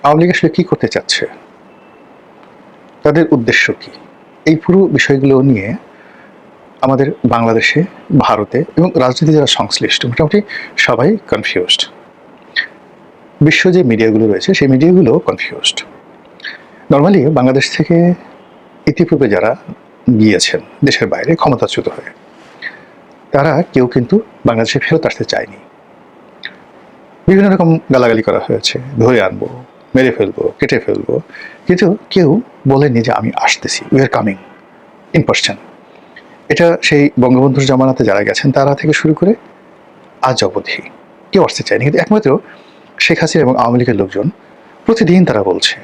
আওয়ামী লীগ আসলে কী করতে চাচ্ছে, তাদের উদ্দেশ্য কী, এই পুরো বিষয়গুলো নিয়ে আমাদের বাংলাদেশে, ভারতে এবং রাজনীতি যারা সংশ্লিষ্ট মোটামুটি সবাই কনফিউজড। বিশ্ব যে মিডিয়াগুলো রয়েছে সেই মিডিয়াগুলো কনফিউজড। নর্মালি বাংলাদেশ থেকে ইতিপূর্বে যারা গিয়েছেন দেশের বাইরে ক্ষমতাচ্যুত হয়ে, তারা কেউ কিন্তু বাংলাদেশে ফেরত আসতে চায়নি। বিভিন্ন রকম গালাগালি করা হয়েছে, ধরে আনবো, মেরে ফেলবো, কেটে ফেলবো, কিন্তু কেউ বলেনি যে আমি আসতেছি, we are coming in person. এটা সেই বঙ্গবন্ধুর জামানাতে যারা গেছেন তারা থেকে শুরু করে আজ অবধি কেউ আসতে চায়নি। কিন্তু একমাত্র শেখ হাসিনা এবং আওয়ামী লীগের লোকজন প্রতিদিন তারা বলছে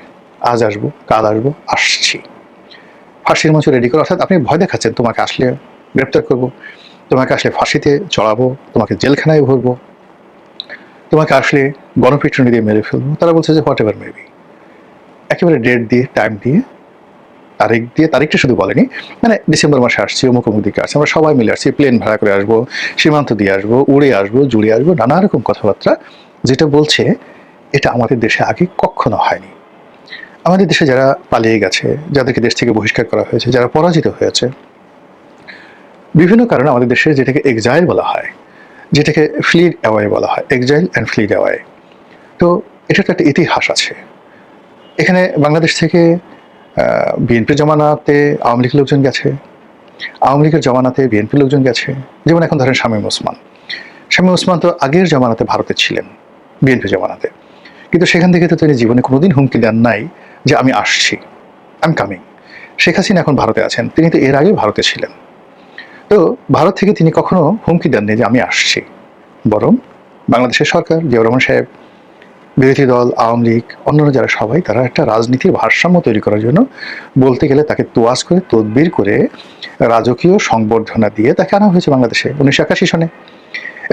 আজ আসবো, কাল আসবো, আসছি। ফাঁসির মঞ্চ রেডি করো, অর্থাৎ আপনি ভয় দেখাচ্ছেন তোমাকে আসলে গ্রেপ্তার করবো, তোমাকে আসলে ফাঁসিতে চড়াবো, তোমাকে জেলখানায় ভরবো, তোমাকে আসলে গণপিটুনি দিয়ে মেরে ফেলবো। তারা বলছে যে হোয়াট এভার মেবি, একেবারে ডেট দিয়ে, টাইম দিয়ে, তারিখ দিয়ে, তারিখটা শুধু বলেনি, মানে ডিসেম্বর মাসে আসছি, অমুক অমুক দিকে আসছি, আমরা সবাই মিলে আসছি, প্লেন ভাড়া করে আসবো, সীমান্ত দিয়ে আসবো, উড়ে আসবো, জুড়ে আসবো, নানা রকম কথাবার্তা যেটা বলছে এটা আমাদের দেশে আগে কখনো হয়নি। আমাদের দেশে যারা পালিয়ে গেছে, যাদেরকে দেশ থেকে বহিষ্কার করা হয়েছে, যারা পরাজিত হয়েছে বিভিন্ন কারণে, আমাদের দেশে যেটাকে এক্সাইল বলা হয়, যেটাকে ফ্লিড অ্যাওয়ে বলা হয়, এক্সাইল অ্যান্ড ফ্লিড অ্যাওয়ে। তো এটার তো একটা ইতিহাস আছে। এখানে বাংলাদেশ থেকে বিএনপির জমানাতে আওয়ামী লীগের লোকজন গেছে, আওয়ামী লীগের জমানাতে বিএনপির লোকজন গেছে। যেমন এখন ধরেন শামীম ওসমান, শামীম ওসমান তো আগের জমানাতে ভারতে ছিলেন, বিএনপি জমানাতে, কিন্তু সেখান থেকে তো তিনি জীবনে কোনোদিন হুমকি দেন নাই যে আমি আসছি, I am coming. Sheikh Hasina এখন ভারতে আছেন, তিনি তো এর আগে ভারতে ছিলেন। তো ভারত থেকে তিনি কখনো হুমকি দেননি যে আমি আসছি, বরং বাংলাদেশের সরকার, জিয়াউর রহমান সাহেব, বিরোধী দল, আওয়ামী লীগ, অন্যান্য যারা সবাই, তারা একটা রাজনীতির ভারসাম্য তৈরি করার জন্য বলতে গেলে তাকে তোয়াজ করে, তদবির করে, রাজকীয় সংবর্ধনা দিয়ে তাকে আনা হয়েছে বাংলাদেশে 1981 সনে।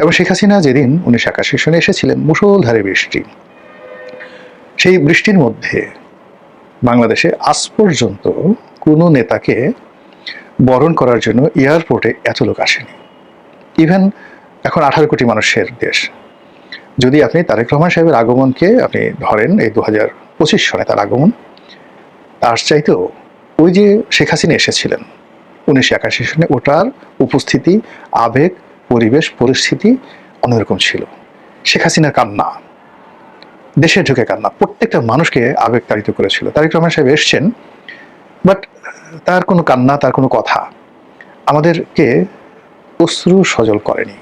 এবং শেখ হাসিনা যেদিন 1981 সনে এসেছিলেন, মুষলধারে বৃষ্টি, সেই বৃষ্টির মধ্যে বাংলাদেশে আজ পর্যন্ত কোনো নেতাকে বরণ করার জন্য এয়ারপোর্টে এত লোক আসেনি। ইভেন এখন 18 কোটি মানুষের দেশ, যদি আপনি তারেক রহমান সাহেবের আগমনকে আপনি ধরেন, এই 2025 সনে তার আগমন, তার চাইতেও ওই যে শেখ হাসিনা এসেছিলেন 1981 সনে, ওটার উপস্থিতি, আবেগ, পরিবেশ, পরিস্থিতি অন্যরকম ছিল। শেখ হাসিনার কান্না, দেশে ঢুকে কান্না প্রত্যেকটা মানুষকে আবেগ তাড়িত করেছিল। তারেক রহমান সাহেব এসছেন, বাট তার কোনো কান্না, তার কোনো কথা আমাদেরকে অশ্রু সজল করেনি।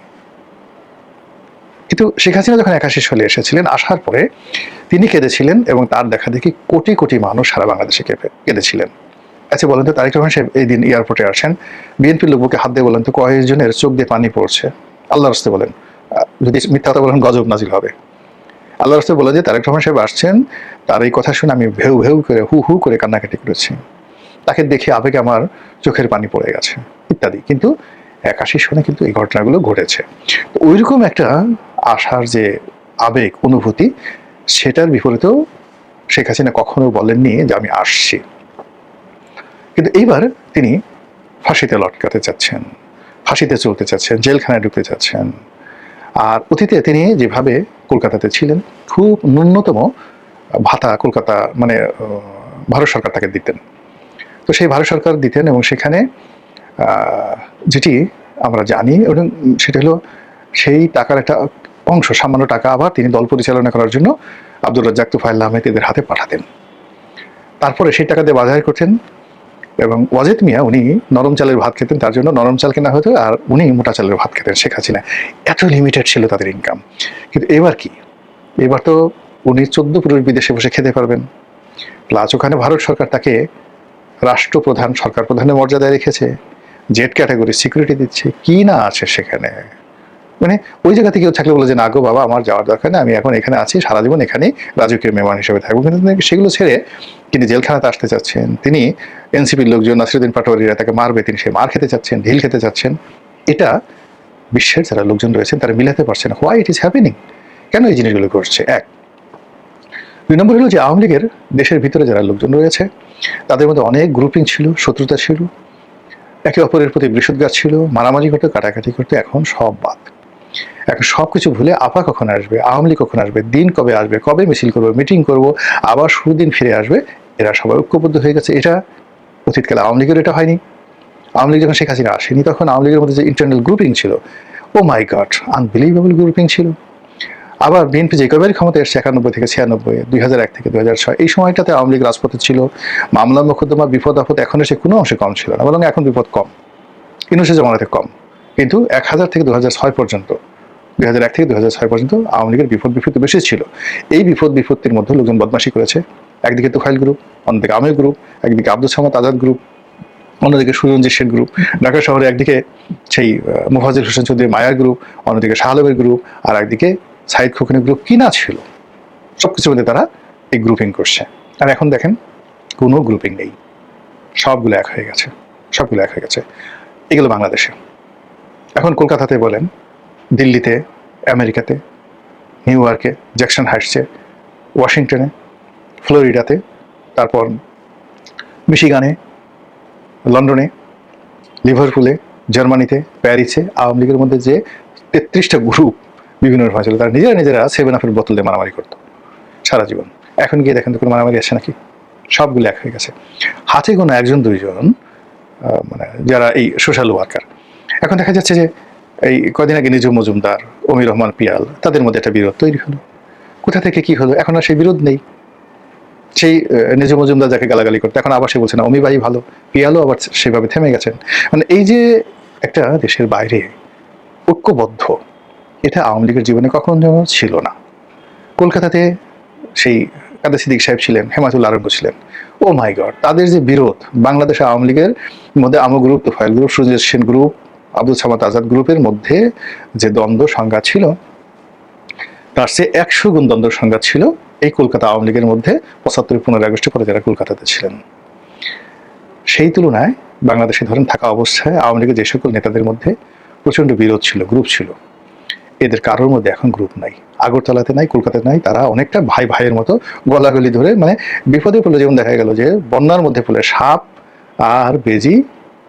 কিন্তু শেখ হাসিনা যখন 81 সালে এসেছিলেন, আসার পরে তিনি কেঁদেছিলেন এবং তার দেখা দেখি কোটি কোটি মানুষ সারা বাংলাদেশে কেঁদেছিলেন। আচ্ছা বলেন তো, তারেক রহমান সাহেব এই দিন এয়ারপোর্টে আসেন, বিএনপির লোককে হাত দিয়ে বলেন তো কয়েকজনের চোখ দিয়ে পানি পড়ছে? আল্লাহর রাস্তে বলেন, যদি মিথ্যা কথা বলেন গজব নাজিল হবে। আল্লাহর রাস্তে বলে যে তারেক রহমান সাহেব আসছেন, তার এই কথা শুনে আমি ভেউ ভেউ করে, হু হু করে কান্নাকাটি করেছি, তাকে দেখে আবেগে আমার চোখের পানি পড়ে গেছে ইত্যাদি। কিন্তু 81 সনে কিন্তু এই ঘটনাগুলো ঘটেছে। তো ওইরকম একটা আশার যে আবেগ, অনুভূতি, সেটার বিপরীতেও শেখ হাসিনা কখনো বলেননি যে আমি আসছি। কিন্তু এইবার তিনি ফাঁসিতে লটকাতে চাচ্ছেন, ফাঁসিতে চলতে চাচ্ছেন, জেলখানায় ঢুকতে চাচ্ছেন। আর অতীতে তিনি যেভাবে কলকাতাতে ছিলেন, খুব ন্যূনতম ভাতা কলকাতা মানে ভারত সরকার তাকে দিতেন। তো সেই ভারত সরকার দিতেন এবং সেখানে যেটি আমরা জানি, এবং সেটা হলো সেই টাকার একটা অংশ, সামান্য টাকা আবার তিনি দল পরিচালনা করার জন্য আব্দুর রাজ্জাক, তুফাইল আহমেদ এদের হাতে পাঠাতেন। তারপরে সেই টাকা দিয়ে বাজার করতেন এবং ওয়াজেদ মিয়া উনি নরম চালের ভাত খেতেন, তার জন্য নরম চাল কেনা হতো, আর উনি মোটা চালের ভাত খেতেন। শেখ হাসিনা, এত লিমিটেড ছিল তাদের ইনকাম। কিন্তু এবার কি, এবার তো উনি 14 পুরুষ বিদেশে বসে খেতে পারবেন, প্লাস ওখানে ভারত সরকার তাকে রাষ্ট্রপ্রধান, সরকার প্রধানের মর্যাদায় রেখেছে, জেড ক্যাটাগরি সিকিউরিটি দিচ্ছে, কি না আছে সেখানে। মানে ওই জায়গা থেকে কেউ থাকলে বলে যে না গো বাবা, আমার যাওয়ার দরকার নেই, আমি এখন এখানে আছি, সারা জীবন এখানে রাজকীয় মেহমান হিসেবে থাকবো। কিন্তু সেগুলো ছেড়ে তিনি জেলখানাতে আসতে চাচ্ছেন, তিনি এনসিপির লোকজন, নাসিরুদ্দিন পাটোয়ারিরা তাকে মারবে, তিনি সে মার খেতে চাচ্ছেন, ঢিল খেতে চাচ্ছেন। এটা বিশ্বের যারা লোকজন রয়েছেন তারা মিলাতে পারছে না, হোয়াই ইট ইজ হ্যাপেনিং, কেন এই জিনিসগুলো ঘটছে। এক, 2 নম্বর হলো যে আওয়ামী লীগের দেশের ভিতরে যারা লোকজন রয়েছে তাদের মধ্যে অনেক গ্রুপিং ছিল, শত্রুতা ছিল, একে অপরের প্রতি বৃষদঘাত ছিল, মারামারি করতে, কাটাকাটি করতে, এখন সব বাদ। এখন সব কিছু ভুলে আপা কখন আসবে, আওয়ামী লীগ কখন আসবে, দিন কবে আসবে, কবে মিছিল করবো, মিটিং করব, আবার শুরু দিন ফিরে আসবে, এরা সবাই ঐক্যবদ্ধ হয়ে গেছে। এটা অতীতকালে আওয়ামী লীগের এটা হয়নি। আওয়ামী লীগ যখন শেখ হাসিনা আসেনি তখন আওয়ামী লীগের মধ্যে যে ইন্টারনাল গ্রুপিং ছিল, ও মাই গড, আনবিলিভেবল গ্রুপিং ছিল। আবার বিএনপি যে কয়বারই ক্ষমতা এসছে 91 থেকে 96, 2001 থেকে 2006, এই সময়টাতে আওয়ামী লীগ রাজপথে ছিল। মামলা মোকদ্দমা বিপদ আপদ এখন এসে কোনো অংশে কম ছিল না, বরং এখন বিপদ কম, ইউনূসের জমানাতে কম। কিন্তু 1000 থেকে 2006 পর্যন্ত, 2001 থেকে 2006 পর্যন্ত আওয়ামী লীগের বিপদ বিপত্তি বেশি ছিল। এই বিপদ বিপত্তির মধ্যে লোকজন বদমাশি করেছে। একদিকে তোফাইল গ্রুপ, অন্যদিকে আমির গ্রুপ, একদিকে আব্দুল সামাদ আজাদ গ্রুপ, অন্যদিকে সুরঞ্জিত শেখ গ্রুপ। ঢাকা শহরে একদিকে সেই মোফাজ্জল হোসেন চৌধুরী মায়ার গ্রুপ, অন্যদিকে শাহ আলমের গ্রুপ, আর একদিকে সাইদ খোকনের গ্রুপ কিনা ছিল। সবকিছুর মধ্যে তারা এই গ্রুপিং করছে। আর এখন দেখেন কোনো গ্রুপিং নেই, সবগুলো এক হয়ে গেছে, সবগুলো এক হয়ে গেছে। এগুলো বাংলাদেশে। এখন কলকাতাতে বলেন, দিল্লিতে, আমেরিকাতে, নিউ ইয়র্কে, জ্যাকসন হাইটসে, ওয়াশিংটনে, ফ্লোরিডাতে, তারপর মিশিগানে, লন্ডনে, লিভারপুলে, জার্মানিতে, প্যারিসে আওয়ামী লীগের মধ্যে যে 33টা গ্রুপ বিভিন্ন রকম ছিল, তারা নিজেরা 7 আপের বোতল দিয়ে মারামারি করতো সারা জীবন। এখন গিয়ে দেখেন তো কোনো মারামারি আসে নাকি? সবগুলো এক হয়ে গেছে। হাতে গোনা 1-2 জন মানে যারা এই সোশ্যাল ওয়ার্কার। এখন দেখা যাচ্ছে যে এই কদিন আগে নিজু মজুমদার, অমির রহমান পিয়াল, তাদের মধ্যে একটা বিরোধ তৈরি হলো। কোথা থেকে কি হলো? এখন আর সেই বিরোধ নেই। সেই নিজু মজুমদার যাকে গালাগালি করতো, এখন আবার সে বলছে না অমি ভাই ভালো, পিয়ালও আবার সেভাবে থেমে গেছেন। মানে এই যে একটা দেশের বাইরে ঐক্যবদ্ধ, এটা আওয়ামী লীগের জীবনে কখনো যেন ছিল না। কলকাতাতে সেই কাদের সিদ্দিক সাহেব ছিলেন, হেমায়তুল্লাহ আরঙ্গ ছিলেন, ও মাই গড, তাদের যে বিরোধ, বাংলাদেশে আওয়ামী লীগের মধ্যে আমো গ্রুপ, তোফাইল গ্রুপ, সুরজিৎ সেন গ্রুপ, আব্দুল সামাদ আজাদ গ্রুপের মধ্যে যে দ্বন্দ্ব সংঘাত ছিল, তার চেয়ে 100 গুণ দ্বন্দ্ব সংঘাত ছিল এই কলকাতা আওয়ামী লীগের মধ্যে 75-15 আগস্টের পরে যারা কলকাতাতে ছিলেন। সেই তুলনায় বাংলাদেশে ধরেন থাকা অবস্থায় আওয়ামী লীগের যে সকল নেতাদের মধ্যে প্রচণ্ড বিরোধ ছিল, গ্রুপ ছিল, এদের কারোর মধ্যে এখন গ্রুপ নাই। আগরতলাতে নাই, কলকাতাতে নাই, তারা অনেকটা ভাই ভাইয়ের মতো গলাগলি ধরে, মানে বিপদে পড়লে যেমন দেখা গেল যে বন্যার মধ্যে পড়লে সাপ আর বেজি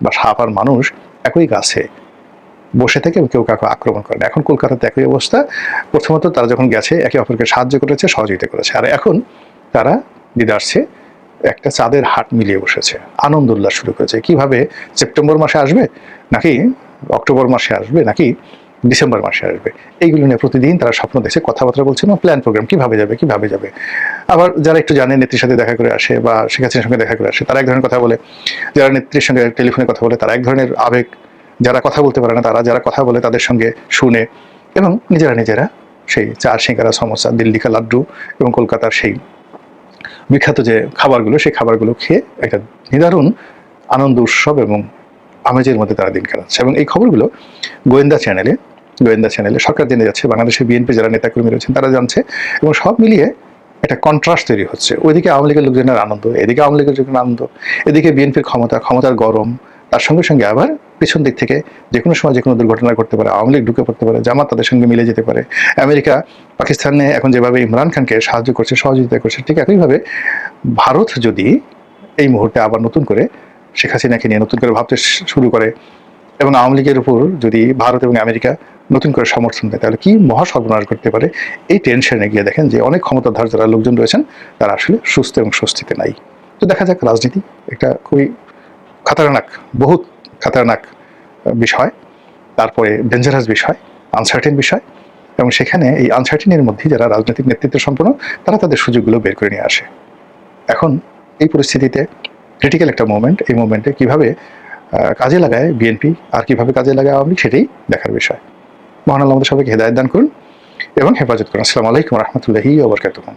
বা সাপ আর মানুষ একই গাছে বসে থেকে কেউ কাউকে আক্রমণ করে না। এখন কলকাতাতে একই অবস্থা। প্রথমত তারা যখন গেছে একে অপরকে সাহায্য করেছে, সহযোগিতা করেছে, আর এখন তারা দিদে আসছে একটা চাঁদের হাট মিলিয়ে বসেছে, আনন্দ উল্লাস শুরু করেছে। কিভাবে সেপ্টেম্বর মাসে আসবে, নাকি অক্টোবর মাসে আসবে, নাকি ডিসেম্বর মাসে আসবে, এইগুলো নিয়ে প্রতিদিন তারা স্বপ্ন দেখছে, কথাবার্তা বলছে এবং প্ল্যান প্রোগ্রাম কিভাবে যাবে কিভাবে যাবে। আবার যারা একটু জানে, নেত্রীর সাথে দেখা করে আসে বা শেখ হাসিনার সঙ্গে দেখা করে আসে, তারা এক ধরনের কথা বলে। যারা নেত্রীর সঙ্গে টেলিফোনে কথা বলে, তারা এক ধরনের আবেগ। যারা কথা বলতে পারে না, তারা যারা কথা বলে তাদের সঙ্গে শুনে এবং নিজেরা সেই চার সিঙ্গারা, সমোসা, দিল্লি কা লাড্ডু এবং কলকাতার সেই বিখ্যাত যে খাবারগুলো, সেই খাবারগুলো খেয়ে একটা নিদারুণ আনন্দ উৎসব এবং আমেজের মধ্যে তারা দিন কাটাচ্ছে। এবং এই খবরগুলো গোয়েন্দা চ্যানেলে সরকার জেনে যাচ্ছে, বাংলাদেশের বিএনপি যারা নেতাকর্মী রয়েছেন তারা জানছে, এবং সব মিলিয়ে একটা কন্ট্রাস্ট তৈরি হচ্ছে। ওইদিকে আওয়ামী লীগের লোকজনের আনন্দ, এদিকে আওয়ামী লীগের লোকজনের আনন্দ, এদিকে বিএনপির ক্ষমতার গরম, তার সঙ্গে সঙ্গে আবার পিছন দিক থেকে যে কোনো সময় যে কোনো দুর্ঘটনা ঘটতে পারে, আওয়ামী লীগ ঢুকে পড়তে পারে, জামাত তাদের সঙ্গে মিলে যেতে পারে। আমেরিকা পাকিস্তানে এখন যেভাবে ইমরান খানকে সাহায্য করছে, সহযোগিতা করছে, ঠিক একইভাবে ভারত যদি এই মুহূর্তে আবার নতুন করে শেখ হাসিনাকে নিয়ে নতুন করে ভাবতে শুরু করে এবং আওয়ামী লীগের উপর যদি ভারত এবং আমেরিকা নতুন করে সমর্থন দেয়, তাহলে কি মহা সর্বনাশ করতে পারে। এই টেনশনে গিয়ে দেখেন যে অনেক ক্ষমতাধর যারা লোকজন রয়েছেন তারা আসলে সুস্থ এবং স্বস্তিতে নাই। তো দেখা যাক, রাজনীতি একটা খুবই খাতারনাক, বহুত খাতারনাক বিষয়, তারপরে ডেঞ্জারাস বিষয়, আনসার্টেন বিষয়, এবং সেখানে এই আনসার্টেনের মধ্যে যারা রাজনৈতিক নেতৃত্ব সম্পন্ন তারা তাদের সুযোগগুলো বের করে নিয়ে আসে। এখন এই পরিস্থিতিতে ক্রিটিক্যাল একটা মোমেন্ট, এই মোমেন্টে কীভাবে কাজে লাগায় বিএনপি আর কীভাবে কাজে লাগায় আওয়ামী লীগ, সেটাই দেখার বিষয়। মহান আল্লাহ আমাদের সবাইকে হেদায়েত দান করুন এবং হেফাজত করুন। আসসালামু আলাইকুম ওয়া রাহমাতুল্লাহি ওয়া বারাকাতুহু।